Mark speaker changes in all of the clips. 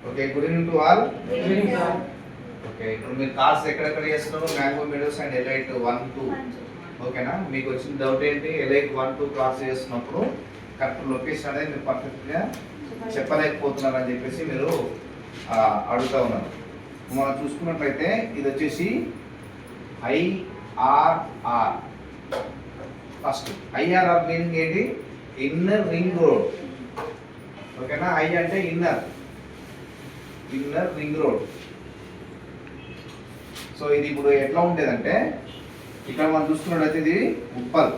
Speaker 1: Okay, good evening to all. Okay, ఇప్పుడు మీరు cars ఎక్కడెక్కడ చేస్తున్నారు? Mango Meadows and elite 1, 2. ఓకేనా? మీకు వచ్చిన డౌట్ ఏంటి? ఎలైట్ 1, 2 కార్స్ చేస్తున్నప్పుడు కరెక్ట్ లొకేషన్ అనేది మీరు పర్ఫెక్ట్గా చెప్పలేకపోతున్నారు అని చెప్పేసి మీరు అడుగుతూ ఉన్నారు. మనం చూసుకున్నట్లయితే ఇది వచ్చేసి IRR. ఫస్ట్ IRR మీనింగ్ ఏంటి? Inner ring road. ఓకేనా? ఐ అంటే ఇన్నర్ రింగ్ రోడ్. సో ఇది ఇప్పుడు ఎట్లా ఉండేదంటే, ఇక్కడ మనం చూసుకున్నట్లయితే ఇది ఉప్పల్,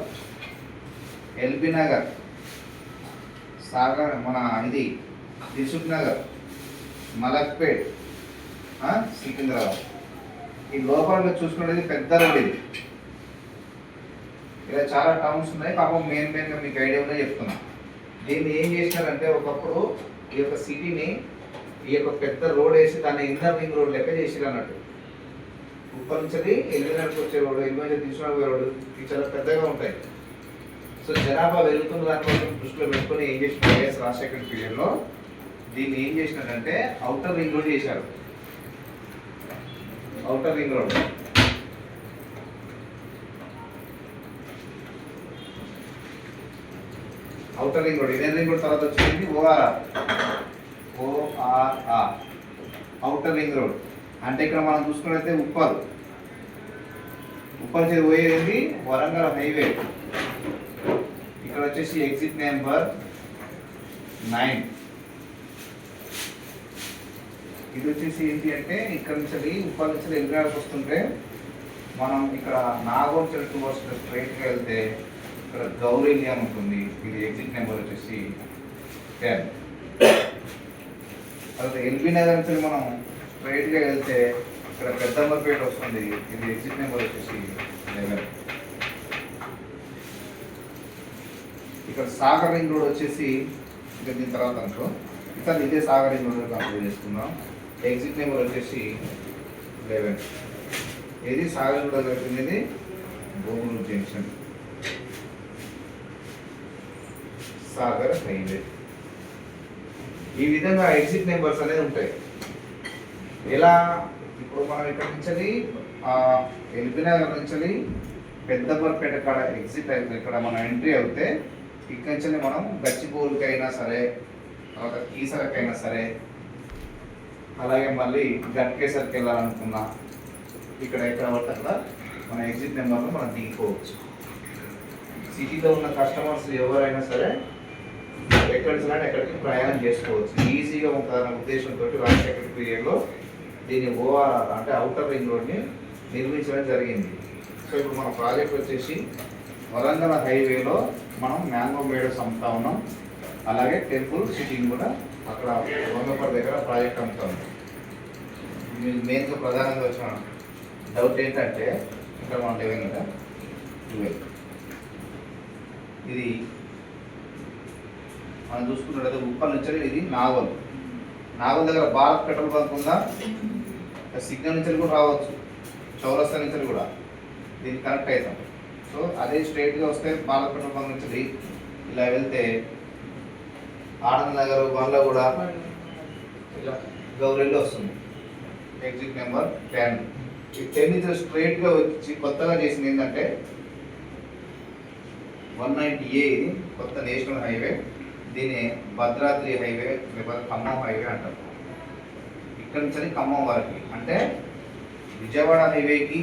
Speaker 1: ఎల్బీ నగర్, సాగర్, మన ఇది దిల్సుఖ్ నగర్, మలక్పేట్, సికింద్రాబాద్. ఈ లోపల మీరు చూసుకున్నది పెద్ద రోడ్. ఇది ఇలా చాలా టౌన్స్ ఉన్నాయి. పాపం మెయిన్గా మీకు ఐడియా ఉన్నాయి చెప్తున్నా. దీన్ని ఏం చేసినారంటే, ఒకప్పుడు ఈ యొక్క సిటీని ఈ యొక్క పెద్ద రోడ్ వేసి దాన్ని ఇన్నర్ రింగ్ రోడ్ లెక్క చేసిరు అన్నట్టు. ఉప్పల్ నుంచి ఎల్బీనగర్కి వచ్చే రోడ్, ఎల్బీ తీసుకునే రోడ్ ఇవి చాలా పెద్దగా ఉంటాయి. సో జనాభా పెరుగుతున్న దానికోసం దృష్టిలో పెట్టుకొని ఏం చేసిన వైఎస్ రాజశేఖర్ పీరియడ్లో దీన్ని ఏం చేసినారంటే అవుటర్ రింగ్ రోడ్ చేశారు. Outer ring road outer ring road, inner ring road తర్వాత వచ్చింది ORR. అవుటర్ రింగ్ రోడ్ అంటే ఇక్కడ మనం చూసుకున్నట్లయితే ఉప్పల్ నుంచి పోయేది వరంగల్ హైవే. ఇక్కడ వచ్చేసి ఎగ్జిట్ నెంబర్ 9. ఇది వచ్చేసి ఏంటి అంటే, ఇక్కడ నుంచి ఉప్పల్ నుంచి ఎల్బీనగర్కి వస్తుంటే మనం ఇక్కడ నాగోల్ టువర్డ్స్ స్ట్రైట్గా వెళ్తే ఇక్కడ గౌరీలి అని ఉంటుంది. ఇది ఎగ్జిట్ నెంబర్ వచ్చేసి 10. తర్వాత ఎల్బీ నగర్ నుంచి మనం స్ట్రైట్గా వెళ్తే ఇక్కడ పెద్దమ్మపేట వస్తుంది. ఇది ఎగ్జిట్ నెంబర్ వచ్చేసి 11. ఇక్కడ సాగర్ రింగ్ రోడ్ వచ్చేసి ఇంకా దీని తర్వాత అనుకో ఇక్కడ ఇదే సాగర్ రింగ్ రోడ్ కంప్లీట్ చేసుకుందాం. ఎగ్జిట్ నెంబర్ వచ్చేసి 11. ఇది సాగర్ రోడ్ జరుగుతుంది, భూములు జంక్షన్, సాగర్ హైవే. ఈ విధంగా ఎగ్జిట్ నెంబర్స్ అనేది ఉంటాయి. ఎలా ఇప్పుడు మనం ఇక్కడ నుంచి ఎల్బీ నగర్ నుంచి పెద్దపల్లిపేట కాడ ఎగ్జిట్ అయితే ఇక్కడ మనం ఎంట్రీ అవుతే ఇక్కడ నుంచి మనం గచ్చిబౌలికి అయినా సరే, తర్వాత కీసరకైనా సరే, అలాగే మళ్ళీ గట్కేసరికి వెళ్ళాలనుకున్నా ఇక్కడ ఎక్కడ పడితే అక్కడ మన ఎగ్జిట్ నెంబర్లో మనం దిగిపోవచ్చు. సిటీలో ఉన్న కస్టమర్స్ ఎవరైనా సరే ఎక్కడి నుంచి ఎక్కడికి ప్రయాణం చేసుకోవచ్చు, ఈజీగా ఉంటుందన్న ఉద్దేశంతో రాజశేఖర పీరియడ్లో దీన్ని ORR అంటే అవుటర్ రింగ్ రోడ్ని నిర్మించడం జరిగింది. సో ఇప్పుడు మన ప్రాజెక్ట్ వచ్చేసి వరంగల్ హైవేలో మనం మ్యాంగో మేడోస్ అమ్ముతా ఉన్నాం. అలాగే టెంపుల్ సిటీని కూడా అక్కడ వంగపర్ దగ్గర ప్రాజెక్ట్ అమ్ముతా ఉన్నాం. మీకు మెయిన్గా ప్రధానంగా వచ్చిన డౌట్ ఏంటంటే, ఇక్కడ మనం 11 కదా, 12. ఇది మనం చూసుకున్నట్లయితే ఉప్పల్ నుంచి ఇది నాగోల్ దగ్గర భారత్ పెట్రోల్ బంక్ ఉందా, సిగ్నల్ నుంచి కూడా రావచ్చు, చౌరస్తా నుంచి కూడా దీనికి కనెక్ట్ అవుతాం. సో అదే స్ట్రైట్గా వస్తే భారత్ పెట్రోల్ బంక్ నుంచి ఇలా వెళ్తే ఆనంద్ నగర్, బండ్ల కూడా ఇలా గౌరీలో వస్తుంది. Exit number 10. ఈ 10 నుంచి స్ట్రైట్గా వచ్చి కొత్తగా చేసింది ఏంటంటే 190A, ఇది కొత్త నేషనల్ హైవే. దీన్ని భద్రాద్రి హైవే లేకపోతే ఖమ్మం హైవే అంటారు. ఇక్కడ నుంచి ఖమ్మం వరకు అంటే విజయవాడ హైవేకి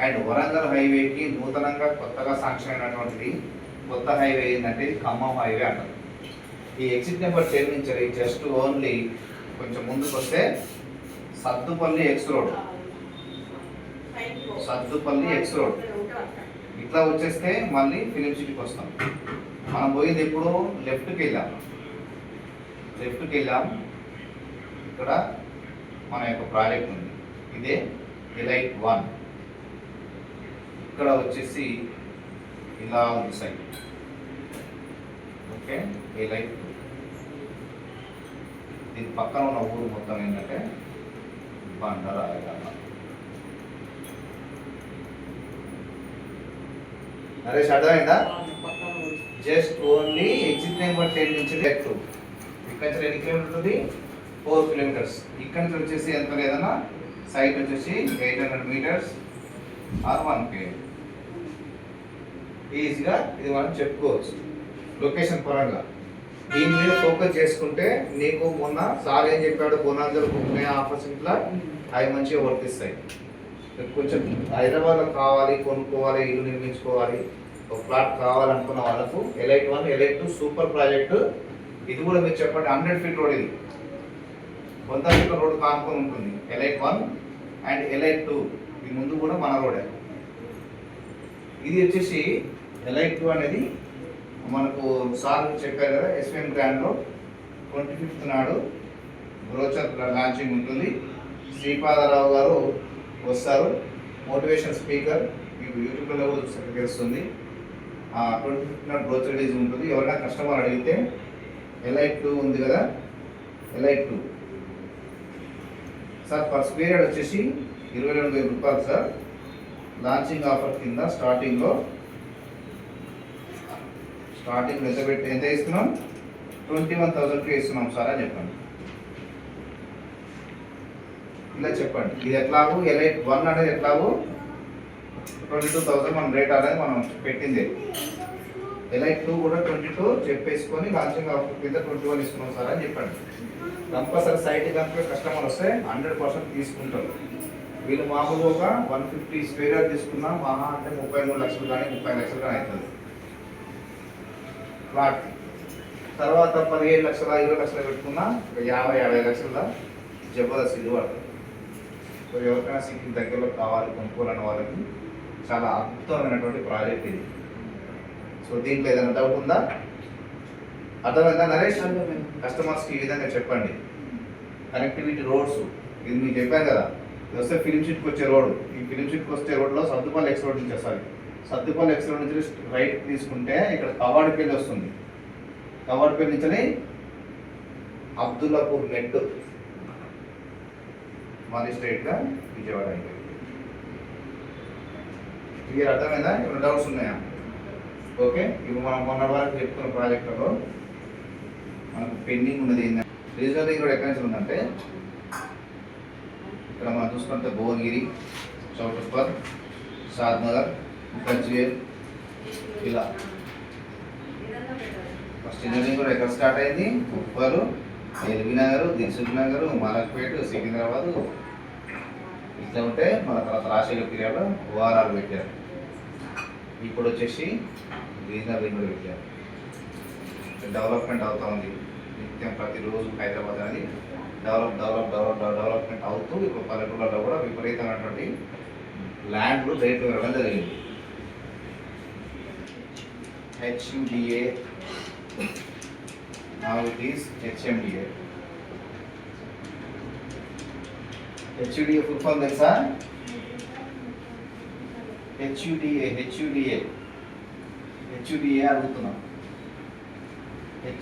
Speaker 1: అండ్ వరంగల్ హైవేకి నూతనంగా కొత్తగా శాంక్షన్ అయినటువంటిది కొత్త హైవే ఏంటంటే ఖమ్మం హైవే అంటారు. ఈ ఎగ్జిట్ నెంబర్ 10 నుంచి జస్ట్ ఓన్లీ కొంచెం ముందుకు వస్తే సత్తుపల్లి ఎక్స్ రోడ్ ఇట్లా వచ్చేస్తే మళ్ళీ ఫిలిం సిటీకి వస్తాం. మనం పోయింది ఎప్పుడు లెఫ్ట్కి వెళ్ళాం. ఇక్కడ మన యొక్క ప్రాజెక్ట్ ఉంది, ఇదే ఎలైట్ 1. ఇక్కడ వచ్చేసి ఇలా ఉంది సైట్. Okay, elite 2. దీని పక్కన ఉన్న ఊరు మొత్తం ఏంటంటే బండరాయగల. నరేష్ అర్థమైందా? జస్ట్ ఓన్లీ ఎగ్జిట్ నెంబర్ 10 నుంచి లెఫ్ట్. ఇక్కడ నుంచి 2 కిలోమీటర్లు ఉంటుంది, 4 కిలోమీటర్స్. ఇక్కడ నుంచి వచ్చేసి ఎంత లేదన్నా సైట్ వచ్చేసి 800 మీటర్స్ ఆర్ 1 km. ఈజీగా ఇది మనం చెప్పుకోవచ్చు లొకేషన్ పరంగా. దీని మీద ఫోకస్ చేసుకుంటే నీకు మొన్న సార్ ఏం చెప్పాడు, బోనాంజల్ ఉన్నాయి ఆఫర్స్ ఇట్లా అవి మంచిగా వర్తిస్తాయి. కొంచెం హైదరాబాద్లో కావాలి, కొనుక్కోవాలి, ఇల్లు నిర్మించుకోవాలి, ఒక ప్లాట్ కావాలనుకున్న వాళ్ళకు ఎలైట్ 1 ఎలైట్ 2 సూపర్ ప్రాజెక్టు. ఇది కూడా మీరు చెప్పండి 100 ఫీట్ రోడ్, ఇది 100 ఫీట్ రోడ్ కానుకొని ఉంటుంది. ఎలైట్ 1 అండ్ ఎలైట్ 2 ఈ ముందు కూడా మన రోడే. ఇది వచ్చేసి ఎలైట్ 2 అనేది మనకు సార్ చెప్పారు కదా, ఎస్విఎం గ్రాండ్లో 25th నాడు బ్రోచర్ లాంచింగ్ ఉంటుంది. శ్రీపాదరావు గారు వస్తారు, మోటివేషన్ స్పీకర్. మీకు యూట్యూబ్లో కూడా చూస్తే తెలుస్తుంది. 25th నాడు బ్రోచర్ రిలీజ్ ఉంటుంది. ఎవరైనా కస్టమర్ అడిగితే ఎలైట్ 2 ఉంది కదా, elite 2 sir per square yard వచ్చేసి 22,000 రూపాయలు సార్. లాంచింగ్ ఆఫర్ కింద స్టార్టింగ్ ఎంత ఇస్తున్నాం, 21,000 ఇస్తున్నాం సార్ అని చెప్పండి. ఇలా చెప్పండి. ఇది ఎట్లాగో ఎలైట్ 1 అనేది ఎట్లాగో 22,000 మనం రేట్ అనేది మనం పెట్టింది. ఎలైట్ 2 కూడా 22 చెప్పేసుకొని లాంచింగ్ ఆఫర్ కింద 21 ఇస్తున్నాం సార్ అని చెప్పండి. కంపల్సరీ సైట్ కనుక కస్టమర్ వస్తే 100% తీసుకుంటారు. వీళ్ళు మామూలుగా ఒక 150 స్క్వేర్ యార్డ్ తీసుకున్నా మహా అంటే 33 లక్షలు కానీ 30 లక్షలు కానీ అవుతుంది ప్లాట్. తర్వాత 15 లక్షల 20 లక్షలు పెట్టుకున్నా 50 లక్షల జబర్దస్త్ ఇది పడుతుంది. సో ఎవరికైనా సిటీ దగ్గరలో కావాలి, కొనుక్కోవాలన్న వాళ్ళకి చాలా అద్భుతమైనటువంటి ప్రాజెక్ట్ ఇది. సో దీంట్లో ఏదైనా డౌట్ ఉందా? అర్థమైందా నరేష్? కస్టమర్స్కి ఈ విధంగా చెప్పండి. కనెక్టివిటీ రోడ్స్ ఇది మీకు చెప్పాను కదా, ఇది వస్తే ఫిలిం సిటీకి వచ్చే రోడ్. ఈ ఫిలిం సిటీకి వచ్చే రోడ్లో సర్దుపల్లి ఎక్స్ రోడ్ నుంచి వస్తుంది. సర్దుపల్లి ఎక్స్ రోడ్ నుంచి రైట్ తీసుకుంటే ఇక్కడ కవాడిపల్లి వస్తుంది. కవాడిపల్లి నుంచి అబ్దుల్లాపూర్ నెట్ మళ్ళీ స్ట్రైట్గా విజయవాడ అయిపోయింది. క్లియర్ అర్థమైందా? ఏమైనా డౌట్స్ ఉన్నాయా? ఓకే. ఇప్పుడు మనం మొన్న వరకు చెప్పుకున్న ప్రాజెక్టులో మనకు పెండింగ్ ఉన్నది ఏంటంటే రీజనల్ రింగ్ రోడ్ ఎక్కడి నుంచి ఉందంటే ఇక్కడ మనం చూసుకుంటే భువనగిరి, చౌటుప్పల్, షాద్నగర్, గజ్వేల్ ఇలా. ఫస్ట్ రీజనల్ రింగ్ రోడ్ ఎక్కడ స్టార్ట్ అయింది? ఉప్పల్, ఎల్బీ నగర్, దిల్సుఖ్ నగర్, మలక్పేట, సికింద్రాబాద్ ఇట్లా ఉంటే మన తర్వాత రాజశేఖర్ పీరియడ్లో ఓఆర్ఆర్ పెట్టారు. ఇప్పుడు వచ్చేసి రీజనల్ రింగ్ రోడ్ పెట్టారు. డెవలప్మెంట్ అవుతూ ఉంది నిత్యం, ప్రతిరోజు హైదరాబాద్ అనేది డెవలప్మెంట్ అవుతూ ఇప్పుడు పల్లెటూళ్ళలో కూడా విపరీతమైనటువంటి ల్యాండ్లు రేట్లు పెరగడం జరిగింది. HUDA now it is HMDA. HUDA full form తెలుసా? HUDA అడుగుతున్నాం.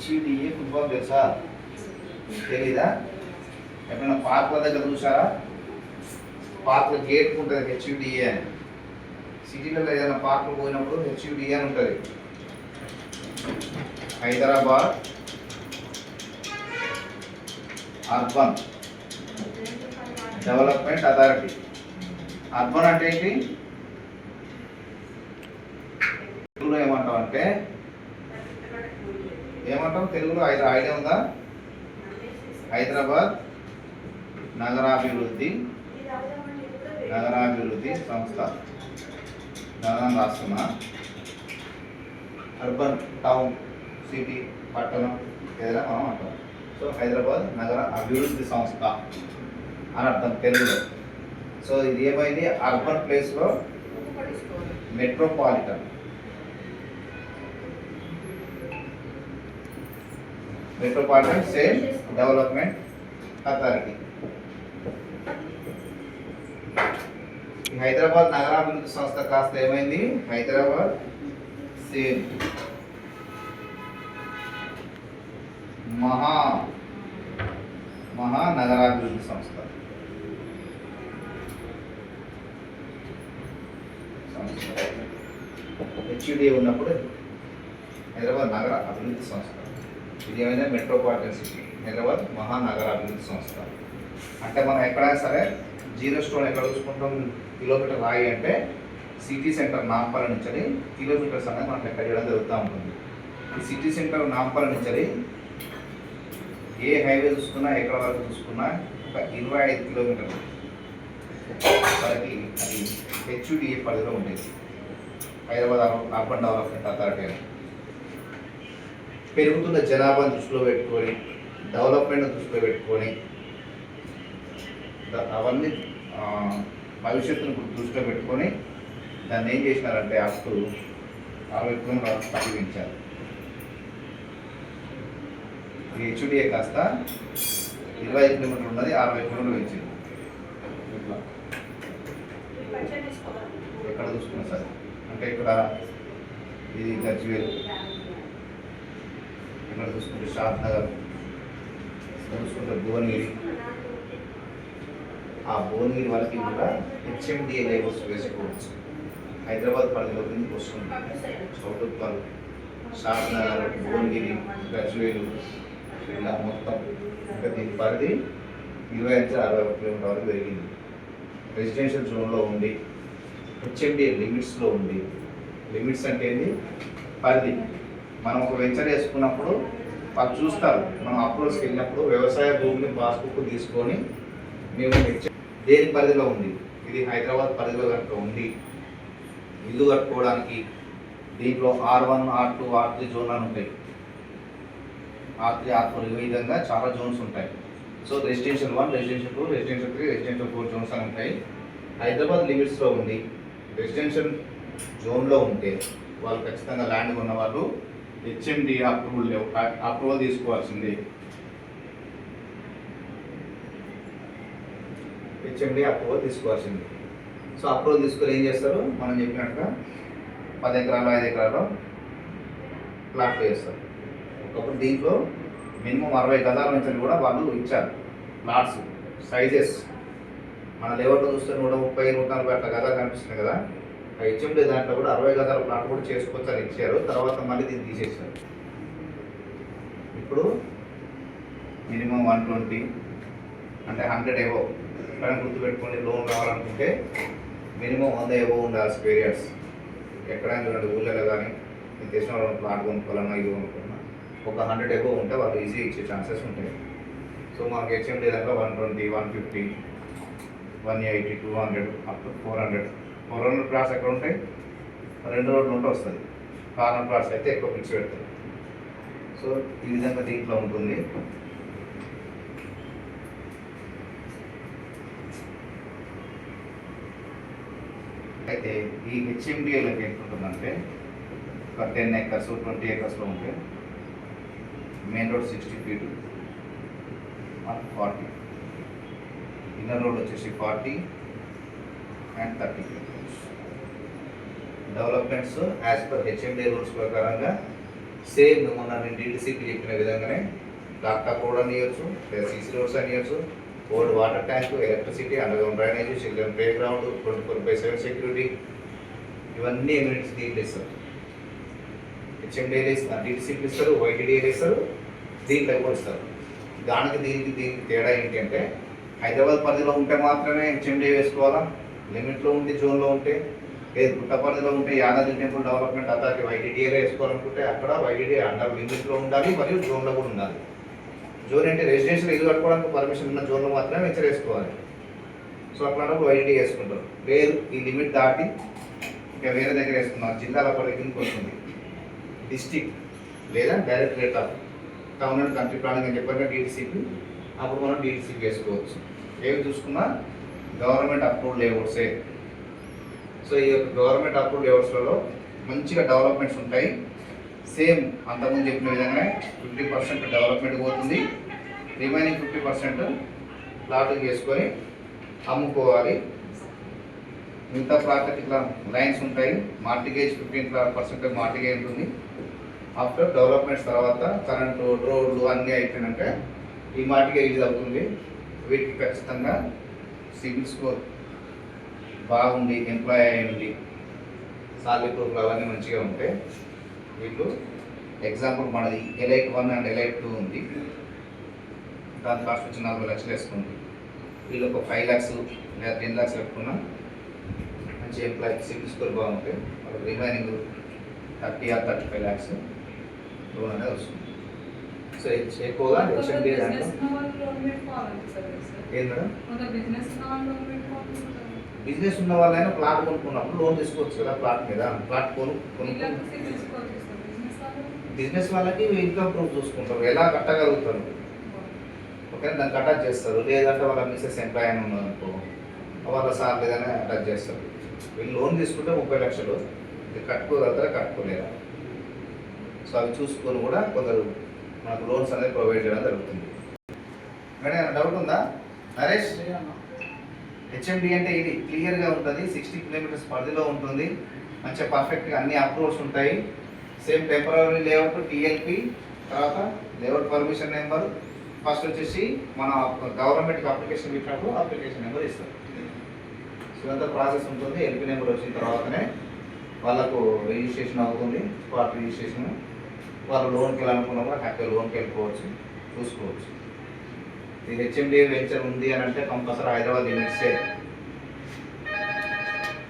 Speaker 1: HUDA ఫుల్ ఫామ్ తెలుసా? తెలీదా? ఎప్పుడైనా పార్కుల దగ్గర చూసారా? పార్కుల గేట్ ఉంటుంది HUDA అని. సిటీలలో ఏదైనా పార్కులు పోయినప్పుడు HUDA అని ఉంటుంది. Hyderabad urban development authority. Urban అంటే ఏంటి? తెలుగులో ఏమంటాం అంటే తెలుగులో ఐడియా ఉందా? హైదరాబాద్ నగరాభివృద్ధి సంస్థ నగరం రాస్తున్నా. అర్బన్ టౌన్, సిటీ, పట్టణం ఏదైనా మనం అంటాం. సో హైదరాబాద్ నగర అభివృద్ధి సంస్థ అని అర్థం తెలుగులో. సో ఇది ఏమైంది? అర్బన్ ప్లేస్లో మెట్రోపాలిటన్ సేల్ డెవలప్మెంట్ అథారిటీ. హైదరాబాద్ నగరాభివృద్ధి సంస్థ కాస్త ఏమైంది? హైదరాబాద్ సేల్ మహానగరాభివృద్ధి సంస్థ. HUDA ఉన్నప్పుడు హైదరాబాద్ నగర అభివృద్ధి సంస్థ. ఇది ఏమైనా మెట్రోపాలిటన్ సిటీ, హైదరాబాద్ మహానగరాభివృద్ధి సంస్థ. అంటే మనం ఎక్కడైనా సరే జీరో స్టోన్ ఎక్కడ చూసుకుంటాం, కిలోమీటర్ రాయి అంటే సిటీ సెంటర్ నాంపల్లి నుంచి కిలోమీటర్స్ అనేది మనకు ఎక్కడ చేయడం జరుగుతూ ఉంటుంది. ఈ సిటీ సెంటర్ నాంపల్లి నుంచి ఏ హైవే చూసుకున్నా ఎక్కడ వరకు చూసుకున్నా ఒక 25 కిలోమీటర్లు వరకు అది హెచ్యుడిఏ పరిధిలో ఉండేది, హైదరాబాద్ అర్బన్ డెవలప్మెంట్ అథారిటీ అని. పెరుగుతున్న జనాభాను దృష్టిలో పెట్టుకొని, డెవలప్మెంట్ దృష్టిలో పెట్టుకొని, అవన్నీ భవిష్యత్తును దృష్టిలో పెట్టుకొని దాన్ని ఏం చేసినారంటే అప్పుడు 60 కిలోమీటర్లు తగ్గించారు. ఈ హెచ్యుడిఏ కాస్త 25 కిలోమీటర్లు ఉన్నది 60 కిలోమీటర్లు ఇచ్చింది. ఇట్లా ఎక్కడ చూసుకున్నా సార్ అంటే ఇక్కడ ఇది గజ్వేల్, ఇక్కడ చూసుకుంటే షాద్ నగర్, చూసుకుంటే భువనగిరి. ఆ భువనగిరి వాళ్ళకి కూడా హెచ్ఎండిఏ లేబర్స్ వేసుకోవచ్చు. హైదరాబాద్ పరిధిలో కిందకి వస్తుంది. చౌటుప్పల్, షాద్ నగర్, భువనగిరి, గజ్వేలు ఇలా మొత్తం ఇంకా దీని పరిధి 25 నుంచి 60 కిలోమీటర్ వరకు పెరిగింది. రెసిడెన్షియల్ జోన్లో ఉండి హెచ్ఎండిఏ లిమిట్స్లో ఉండి, లిమిట్స్ అంటే ఏంటి, పరిధి. మనం ఒక వెంచర్ వేసుకున్నప్పుడు వాళ్ళు చూస్తారు, మనం అప్రోచ్కి వెళ్ళినప్పుడు వ్యవసాయ భూమిని పాస్బుక్ తీసుకొని మేము దేని పరిధిలో ఉంది, ఇది హైదరాబాద్ పరిధిలో కనుక ఉండి ఇల్లు కట్టుకోవడానికి దీంట్లో R1, R2, R3 జోన్లు అని ఉంటాయి. R3, R4 ఈ విధంగా చాలా జోన్స్ ఉంటాయి. So residential 1, residential 2, residential 3, residential 4 zones అని ఉంటాయి. హైదరాబాద్ లిమిట్స్లో ఉంది రెసిడెన్షియల్ జోన్లో ఉంటే వాళ్ళు ఖచ్చితంగా ల్యాండ్ ఉన్న వాళ్ళు హెచ్ఎండి అప్రూవల్ తీసుకోవాల్సింది. హెచ్ఎండి అప్రూవల్ తీసుకోవాల్సింది. సో అప్రూవల్ తీసుకొని ఏం చేస్తారు, మనం చెప్పినట్టుగా 10 ఎకరాలు 5 ఎకరాలు ప్లాట్లు వేస్తారు. ఒకప్పుడు దీంట్లో మినిమం 60 గజాల నుంచి కూడా వాళ్ళు ఇచ్చారు ప్లాట్స్ సైజెస్. మన లేఅవుట్లో చూస్తే 130, 140 అట్లా గజాలు కనిపిస్తుంది కదా, హెచ్ఎండి దాంట్లో కూడా 60 గజాల ప్లాట్ కూడా చేసుకోవచ్చు అని ఇచ్చారు. తర్వాత మళ్ళీ దీన్ని తీసేసారు. ఇప్పుడు మినిమం 120 అంటే 100 ఏవో ఎక్కడైనా గుర్తుపెట్టుకొని లోన్ కావాలనుకుంటే మినిమం 100 ఏవో ఉండాలి స్క్వేర్ యార్డ్స్. ఎక్కడైనా చూడండి ఊళ్ళలో కానీ మీకు తెలిసిన వాళ్ళు ప్లాట్ కొనుక్కోవాలన్నా ఇది కొనుక్కున్నా ఒక 100 ఏవో ఉంటే వాళ్ళు ఈజీ ఇచ్చే ఛాన్సెస్ ఉంటాయి. సో మనకి హెచ్ఎండి దాంట్లో 120, 150, 180, 200 అప్ టు 400 ప్లాట్స్ ఎక్కడ ఉంటాయి, 2 రోడ్లు ఉంటే వస్తుంది. కార్నర్ ప్లాట్స్ అయితే ఎక్కువ ఫిక్స్ పెడతారు. సో ఈ విధంగా దీంట్లో ఉంటుంది. అయితే ఈ హెచ్ఎండిఏలకు ఏంటుంటుందంటే ఒక 10 acres, 20 acresలో ఉంటే main road 60 feet 40, inner road వచ్చేసి 40 and 30 kilometers. Developments as per HMDA rules ప్రకారంగా సేమ్ మొన్న నేను డీటీసీకి చెప్పిన విధంగానే ల్యాప్టాప్ రోడ్ అని ఇవ్వచ్చు, సీసీ రోడ్స్ అని ఇవ్వచ్చు, old water tank, electricity, underground drainage, children play ground, 24/7 security, ఇవన్నీ ఎమ్యూనిటీస్ దీంట్లో ఇస్తారు. హెచ్ఎండిఏలు ఇస్తారు, డీటీసీలు ఇస్తారు, వైటీడీఏలు ఇస్తారు, దీంట్లో కూడా ఇస్తారు. దీనికి తేడా ఏంటి అంటే హైదరాబాద్ పరిధిలో ఉంటే మాత్రమే హెచ్ఎండిఏ వేసుకోవాలా, లిమిట్లో ఉండి జోన్లో ఉంటే, లేదు గుట్ట పరిధిలో ఉంటే యాదాద్రి టెంపుల్ డెవలప్మెంట్ అథారిటీ వైటీడీఏలో వేసుకోవాలనుకుంటే అక్కడ వైటీడీఏ అండర్ లిమిట్లో ఉండాలి మరియు జోన్లో కూడా ఉండాలి. జోన్ అంటే రెసిడెన్షియల్ ఇల్లు కట్టుకోవడానికి పర్మిషన్ ఉన్న జోన్లో మాత్రమే వెంచర్ వేసుకోవాలి. సో అట్లాంటప్పుడు వైటీడీ వేసుకుంటారు. లేదు ఈ లిమిట్ దాటి ఇంకా వేరే దగ్గర వేసుకున్నారు, జిల్లాల పరిధికి వస్తుంది, డిస్టిక్ లేదా directorate of town and country planning అని చెప్పారు డీటీసీకి, అప్పుడు మనం డీటీసీకి వేసుకోవచ్చు. ఏవి చూసుకున్నా గవర్నమెంట్ అప్రూవ్డ్ లేఅవుట్సే. సో ఈ యొక్క గవర్నమెంట్ అప్రూవ్డ్ లేఅవుట్స్లలో మంచిగా డెవలప్మెంట్స్ ఉంటాయి. సేమ్ అంతకుముందు చెప్పిన విధంగానే 50% డెవలప్మెంట్ పోతుంది, రిమైనింగ్ 50% ప్లాటింగ్ చేసుకొని అమ్ముకోవాలి. మిగతా ప్లాట్లకి ఇట్లా లైన్స్ ఉంటాయి. మార్టిగేజ్ 15% మార్టిగేజ్ ఉంటుంది. ఆఫ్టర్ డెవలప్మెంట్స్ తర్వాత కరెంటు, రోడ్లు అన్నీ అయిపోయినాక ఈ మార్టిగేజ్ రిలీజ్ అవుతుంది. వీటికి ఖచ్చితంగా సివిల్ స్కోర్ బాగుండి, ఎంప్లాయ్ అయ్యి ఉండి, సాలరీ ప్రూఫ్లు అవన్నీ మంచిగా ఉంటే వీళ్ళు ఎగ్జాంపుల్ మనది ఎలైట్ 1 అండ్ ఎలైట్ 2 ఉంది. దాని కాస్ట్ వచ్చి 40 లక్షలు వేసుకుంది. వీళ్ళు ఒక 5 lakhs లేదా 10 lakhs పెట్టుకున్నా మంచి ఎంప్లాయీ సిబిల్ స్కోర్ బాగుంటే వాళ్ళకి రిమైనింగ్ 30 or 35 lakhs లోన్ అనేది వస్తుంది. సో ఎక్కువగా హెచ్ఎండి దాంట్లో ఏంటంటే బిజినెస్ ఉన్న వాళ్ళైనా ప్లాట్ కొనుక్కున్నప్పుడు లోన్ తీసుకోవచ్చు కదా. ప్లాట్ మీద ప్లాట్ బిజినెస్ వాళ్ళకి ఇన్కమ్ ప్రూఫ్ చూసుకుంటారు, ఎలా కట్టగలుగుతారు, ఓకే దాన్ని అటాచ్ చేస్తారు. లేదంటే వాళ్ళ మిస్సెస్ ఎంప్లాయ్ అని ఉన్నదనుకో వాళ్ళ సార్ లేదని అటాచ్ చేస్తారు. వీళ్ళు లోన్ తీసుకుంటే 30 లక్షలు ఇది కట్టుకోగలుగుతారా కట్టుకోలేరా. సో అవి చూసుకొని కూడా కొందరు మనకు లోన్స్ అనేది ప్రొవైడ్ చేయడం జరుగుతుంది. మేడం ఏమైనా డౌట్ ఉందా నరేష్? హెచ్ఎండి అంటే ఇది క్లియర్గా ఉంటుంది, 60 kilometers పరిధిలో ఉంటుంది, మంచిగా పర్ఫెక్ట్గా అన్ని అప్రూవల్స్ ఉంటాయి. సేమ్ టెంపరీ లేఅవుట్ టీఎల్పి, తర్వాత లేఅవుట్ పర్మిషన్ నెంబర్, ఫస్ట్ వచ్చేసి మన గవర్నమెంట్కి అప్లికేషన్ పెట్టినప్పుడు అప్లికేషన్ నెంబర్ ఇస్తారు. సో అంతా ప్రాసెస్ ఉంటుంది. ఎల్పి నెంబర్ వచ్చిన తర్వాతనే వాళ్ళకు రిజిస్ట్రేషన్ అవుతుంది, స్పాట్ రిజిస్ట్రేషన్. వాళ్ళు లోన్కి వెళ్ళాలనుకున్నా కూడా హ్యాపీగా లోన్కి వెళ్ళిపోవచ్చు, చూసుకోవచ్చు. ఈ హెచ్ఎండిఏ వెంచర్ ఉంది అని అంటే కంపల్సరీ హైదరాబాద్ లిమిట్సే.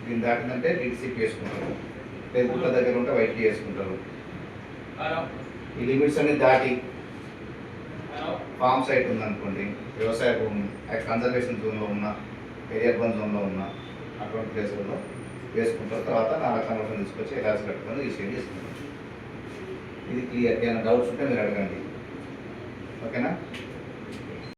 Speaker 1: దీన్ని దాటిందంటే డిసిపి వేసుకుంటారు, లేదు గుట్ల దగ్గర ఉంటే వైట్కి వేసుకుంటారు. ఈ లిమిట్స్ అన్ని దాటి ఫామ్ సైట్ ఉందనుకోండి, వ్యవసాయ భూమి కన్జర్వేషన్ జోన్లో ఉన్న, ఏరియర్బన్ జోన్లో ఉన్న అటువంటి ప్లేసులలో వేసుకుంటారు. తర్వాత నాలుగు కన్వర్షన్ తీసుకొచ్చి ఎలాస్ కట్టుకొని రిజిస్ట్రేషన్ చేసుకుంటారు. ఇది క్లియర్. ఏమైనా డౌట్స్ ఉంటే మీరు అడగండి, ఓకేనా?